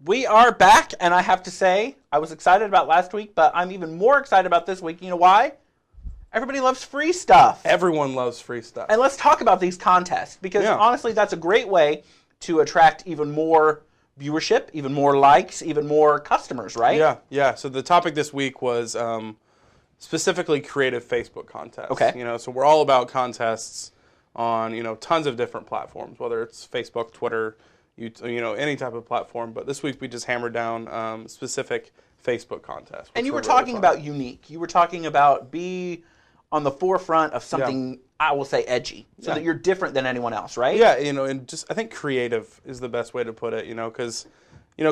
We are back, and I have to say, I was excited about last week, but I'm even more excited about this week. You know why? Everybody loves free stuff. Everyone loves free stuff. And let's talk about these contests, because honestly, that's a great way to attract even more viewership, even more likes, even more customers, right? Yeah. So the topic this week was specifically creative Facebook contests. Okay. So we're all about contests on, tons of different platforms, whether it's Facebook, Twitter, any type of platform. But this week we just hammered down specific Facebook contests. And you were talking about unique. You were talking about be on the forefront of something, I will say, edgy, so that you're different than anyone else, right? Yeah, and just I think creative is the best way to put it, because,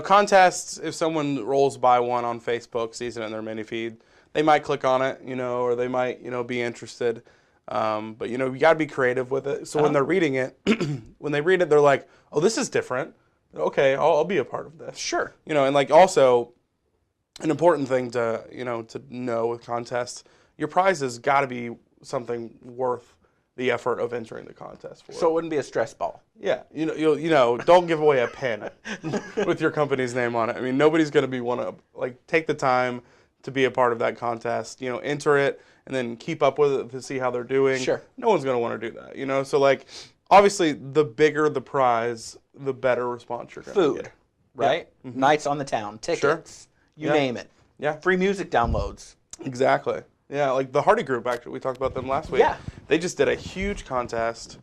contests, if someone rolls by one on Facebook, sees it in their mini feed, they might click on it, or they might, be interested. But, you got to be creative with it. So when they're reading it, when they read it, they're like, oh, this is different. Okay, I'll be a part of this. Sure. And like also an important thing to, to know with contests, your prize has got to be something worth the effort of entering the contest for. So it wouldn't be a stress ball. Yeah. Don't give away a pen with your company's name on it. I mean, nobody's going to take the time to be a part of that contest, enter it and then keep up with it to see how they're doing. Sure. No one's going to want to do that, So like obviously the bigger the prize, the better response you're going to get. Food, right? Yeah. Mm-hmm. Nights on the town, tickets, you name it. Yeah. Free music downloads. Exactly. Yeah, like the Hardy Group, actually, we talked about them last week. Yeah. They just did a huge contest.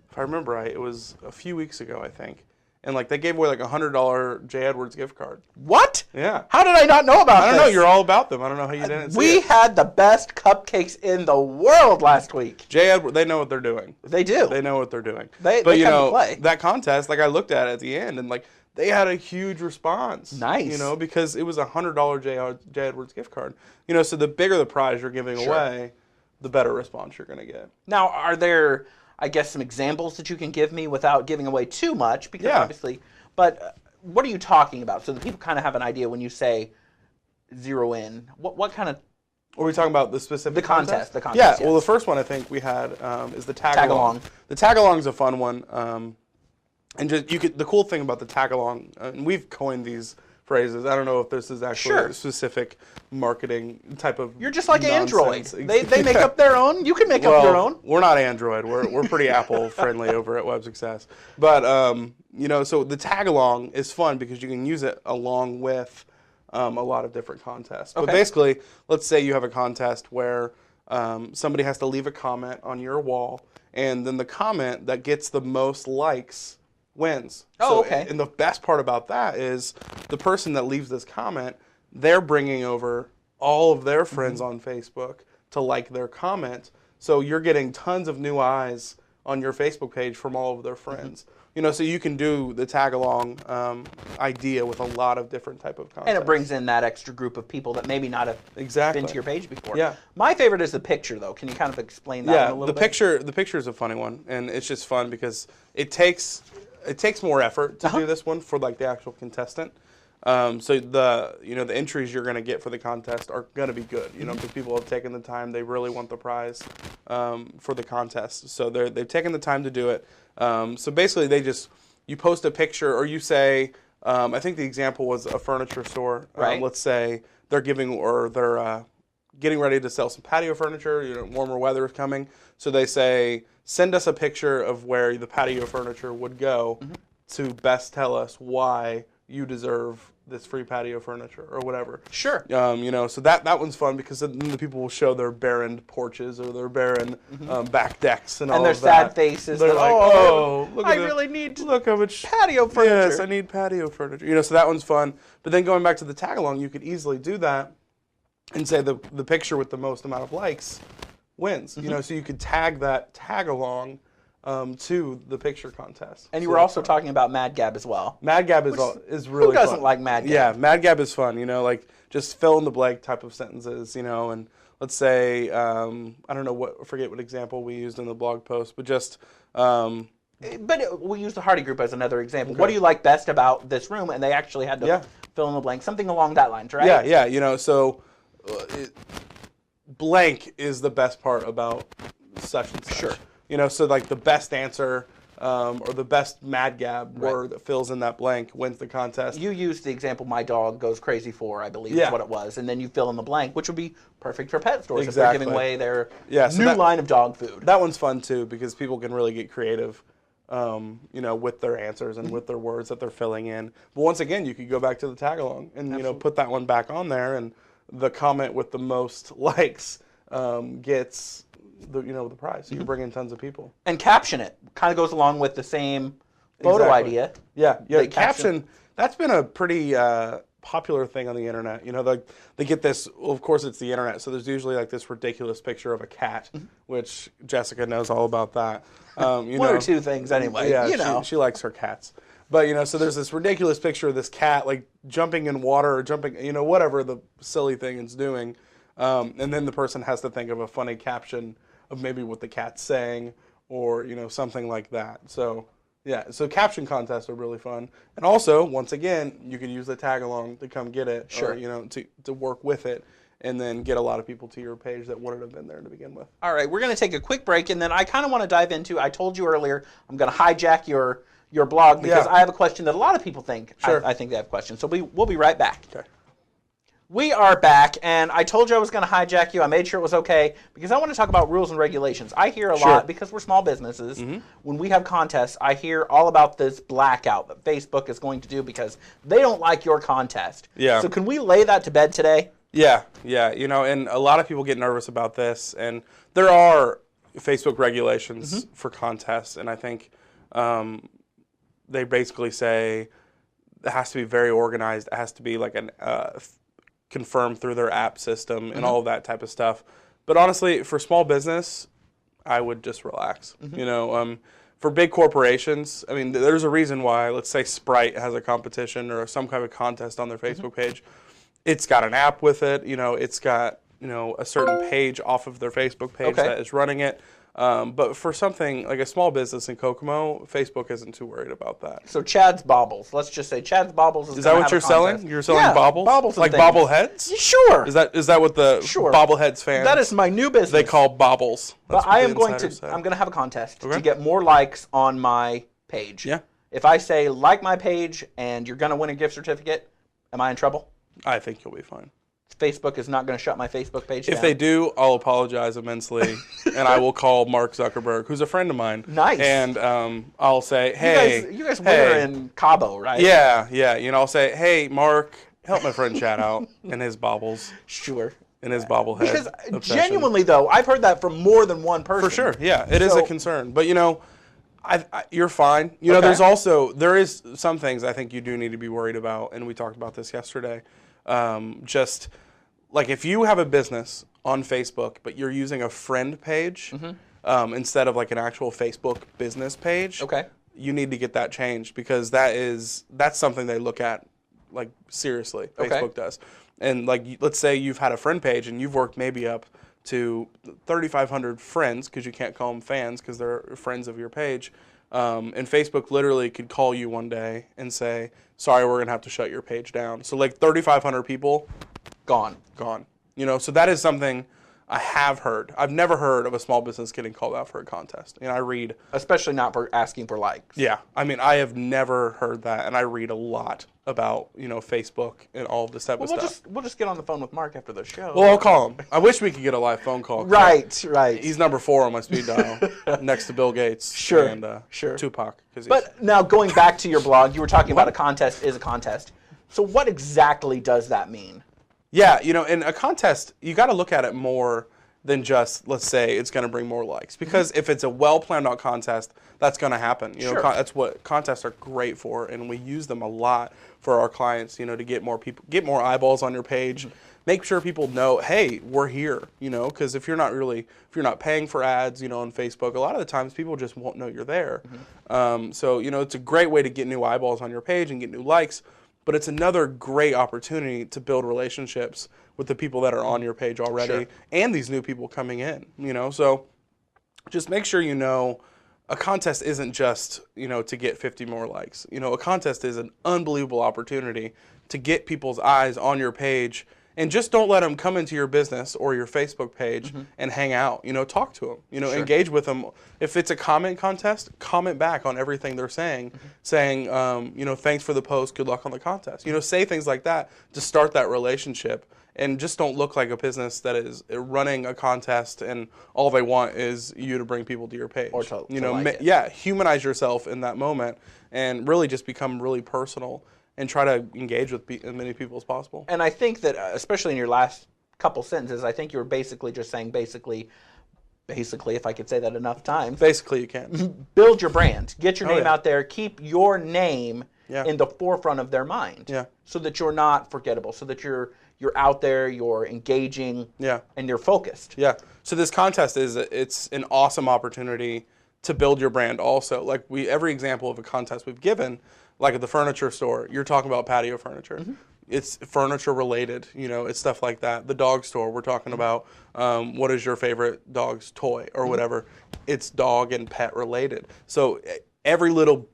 If I remember right, it was a few weeks ago, I think. And like they gave away like a $100 J. Edwards gift card. What? Yeah. How did I not know about this? I don't know. You're all about them. I don't know how you didn't see We it. had the best cupcakes in the world last week. J. Edwards, they know what they're doing. They do. They know what they're doing. They but come to play. That contest, like I looked at it at the end, and like they had a huge response. Nice. Because it was a $100 J. Edwards gift card. So the bigger the prize you're giving away, the better response you're going to get. Now, are there, I guess, some examples that you can give me without giving away too much? Because obviously, but what are you talking about? So that people kind of have an idea when you say zero in. What kind of... Are we talking about the specific The contest. Yeah, yes. well, the first one I think we had is the tag along. The tag along is a fun one. And just the cool thing about the tag along, and we've coined these phrases. I don't know if this is actually a specific marketing type of. You're just like nonsense. Android. They make up their own. You can make up your own. We're not Android. We're pretty Apple friendly over at Web Success. But so the tag along is fun because you can use it along with a lot of different contests. Okay. But basically, let's say you have a contest where somebody has to leave a comment on your wall, and then the comment that gets the most likes wins. Okay. And the best part about that is the person that leaves this comment, they're bringing over all of their friends on Facebook to like their comment. So you're getting tons of new eyes on your Facebook page from all of their friends. So you can do the tag along idea with a lot of different type of content. And it brings in that extra group of people that maybe not have been to your page before. Yeah. My favorite is the picture, though. Can you kind of explain that one a little bit? The picture is a funny one, and it's just fun because it takes more effort to do this one for like the actual contestant. So the entries you're going to get for the contest are going to be good, because people have taken the time. They really want the prize for the contest. So they've taken the time to do it. So basically you post a picture or you say, I think the example was a furniture store. Right. Let's say they're getting ready to sell some patio furniture, warmer weather is coming. So they say, send us a picture of where the patio furniture would go to best tell us why you deserve this free patio furniture or whatever. Sure. So that one's fun because then the people will show their barren porches or their barren back decks and all their of that. sad faces. They're like, look I at really need look how much patio furniture. Yes, I need patio furniture. So that one's fun. But then going back to the tag along, you could easily do that and say the picture with the most amount of likes wins. So you could tag that tag along to the picture contest. And you were also talking about Mad Gab as well. Mad Gab is really fun. Who doesn't like Mad Gab? Yeah, Mad Gab is fun. Like just fill in the blank type of sentences. And let's say I don't know forget what example we used in the blog post, but just. But we'll use the Hardy Group as another example. Okay. What do you like best about this room? And they actually had to fill in the blank, something along that lines, right? Yeah. So blank is the best part about such and such. Sure. So like the best answer or the best Mad Gab word that fills in that blank wins the contest. You used the example "my dog goes crazy for," I believe is what it was, and then you fill in the blank, which would be perfect for pet stores if they're giving away their new line of dog food. That one's fun too because people can really get creative, with their answers and with their words that they're filling in. But once again, you could go back to the tag along and put that one back on there, and the comment with the most likes gets the prize. So you're bringing tons of people. And caption it. Kind of goes along with the same photo idea. Yeah. Caption. That's been a pretty popular thing on the internet. They get this. Well, of course, it's the internet, so there's usually like this ridiculous picture of a cat, which Jessica knows all about that. One or two things anyway. Yeah, she likes her cats. But so there's this ridiculous picture of this cat like jumping in water or jumping, whatever the silly thing it's doing, and then the person has to think of a funny caption of maybe what the cat's saying or something like that. So so caption contests are really fun, and also once again you can use the tag along to come get it, or to work with it, and then get a lot of people to your page that wouldn't have been there to begin with. All right, we're going to take a quick break, and then I kind of want to dive into. I told you earlier I'm going to hijack your blog because I have a question that a lot of people think. I think they have questions. So we'll be right back. Okay. We are back, and I told you I was going to hijack you. I made sure it was okay because I want to talk about rules and regulations. I hear a lot, because we're small businesses, when we have contests, I hear all about this blackout that Facebook is going to do because they don't like your contest. Yeah. So can we lay that to bed today? Yeah. And a lot of people get nervous about this, and there are Facebook regulations for contests, and I think they basically say it has to be very organized. It has to be like an confirmed through their app system and all of that type of stuff. But honestly, for small business, I would just relax. For big corporations, I mean, there's a reason why, let's say Sprite has a competition or some kind of contest on their Facebook page. It's got an app with it. It's got, a certain page off of their Facebook page that is running it. But for something like a small business in Kokomo, Facebook isn't too worried about that. So Chad's Baubles. Let's just say Chad's Baubles is that what you're selling? You're selling baubles? Baubles and like things. bobbleheads? Sure. Is that what the bobbleheads fans? That is my new business. They call baubles. But I'm going to have a contest to get more likes on my page. Yeah. If I say like my page and you're going to win a gift certificate, am I in trouble? I think you'll be fine. Facebook is not going to shut my Facebook page down. If they do, I'll apologize immensely, and I will call Mark Zuckerberg, who's a friend of mine. Nice. And I'll say, hey. You guys were in Cabo, right? Yeah. I'll say, hey, Mark, help my friend Chad out in his baubles. Sure. In his bobblehead. Because genuinely, though, I've heard that from more than one person. For sure, yeah. It is a concern. But, you're fine. There is some things I think you do need to be worried about, and we talked about this yesterday. Just like if you have a business on Facebook, but you're using a friend page instead of like an actual Facebook business page, you need to get that changed because that's something they look at like seriously. Facebook does. And like let's say you've had a friend page and you've worked maybe up to 3,500 friends because you can't call them fans because they're friends of your page. And Facebook literally could call you one day and say, sorry, we're going to have to shut your page down. So like 3,500 people, gone. So that is something I have heard. I've never heard of a small business getting called out for a contest. And I read. Especially not for asking for likes. Yeah. I mean, I have never heard that. And I read a lot about, Facebook and all of this type of stuff. We'll just get on the phone with Mark after the show. Well, I'll call him. I wish we could get a live phone call. Right. He's number 4 on my speed dial next to Bill Gates and Tupac. But now going back to your blog, you were talking about a contest is a contest. So what exactly does that mean? Yeah, in a contest, you got to look at it more than just, let's say, it's going to bring more likes. Because if it's a well-planned out contest, that's going to happen. That's what contests are great for, and we use them a lot for our clients, to get more people, get more eyeballs on your page. Make sure people know, hey, we're here, because if you're not paying for ads, on Facebook, a lot of the times people just won't know you're there. So, it's a great way to get new eyeballs on your page and get new likes. But it's another great opportunity to build relationships with the people that are on your page already and these new people coming in, So just make sure a contest isn't just, to get 50 more likes. A contest is an unbelievable opportunity to get people's eyes on your page And just don't let them come into your business or your Facebook page and hang out. You know, talk to them. You know, engage with them. If it's a comment contest, comment back on everything they're saying, saying, you know, thanks for the post, good luck on the contest. You know, say things like that to start that relationship. And just don't look like a business that is running a contest and all they want is you to bring people to your page. Or to humanize yourself in that moment and really just become really personal and try to engage with as many people as possible. And I think that, especially in your last couple sentences, I think you were basically just saying basically, if I could say that enough times. Basically, you can. Build your brand. Get your name out there. Keep your name in the forefront of their mind. So that you're not forgettable. So that you're out there, you're engaging, and you're focused. So this contest it's an awesome opportunity to build your brand also. Like every example of a contest we've given, like at the furniture store, you're talking about patio furniture. It's furniture related, you know, it's stuff like that. The dog store, we're talking about what is your favorite dog's toy or whatever. It's dog and pet related. So every little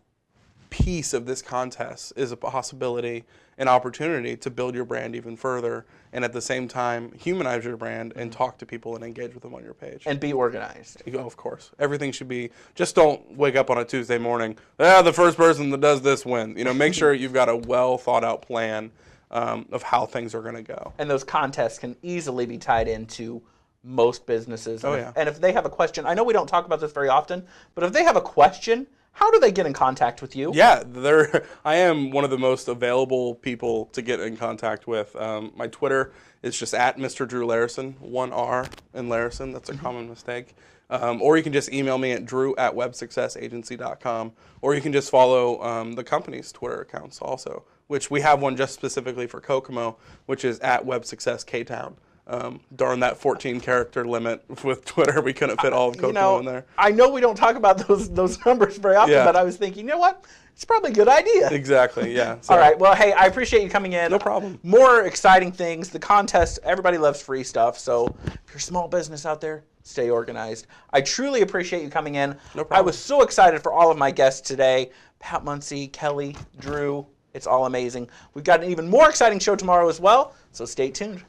piece of this contest is a possibility, an opportunity to build your brand even further and at the same time humanize your brand and talk to people and engage with them on your page. And be organized. Of course. Everything should be, just don't wake up on a Tuesday morning, the first person that does this wins. You know, make sure you've got a well thought out plan of how things are going to go. And those contests can easily be tied into most businesses. And if they have a question, I know we don't talk about this very often, but if they have a question, how do they get in contact with you? Yeah, I am one of the most available people to get in contact with. My Twitter is just at Mr. Drew Larison, 1 R in Larison. That's a common mistake. Or you can just email me at drew@websuccessagency.com. Or you can just follow the company's Twitter accounts also, which we have one just specifically for Kokomo, which is at WebSuccessKTown. Darn that 14-character limit with Twitter. We couldn't fit all of Kokomo in there. I know we don't talk about those numbers very often, but I was thinking, you know what? It's probably a good idea. Exactly, yeah. So. All right, well, hey, I appreciate you coming in. No problem. More exciting things. The contest, everybody loves free stuff, so if you're a small business out there, stay organized. I truly appreciate you coming in. No problem. I was so excited for all of my guests today. Pat Muncie, Kelly, Drew. It's all amazing. We've got an even more exciting show tomorrow as well, so stay tuned.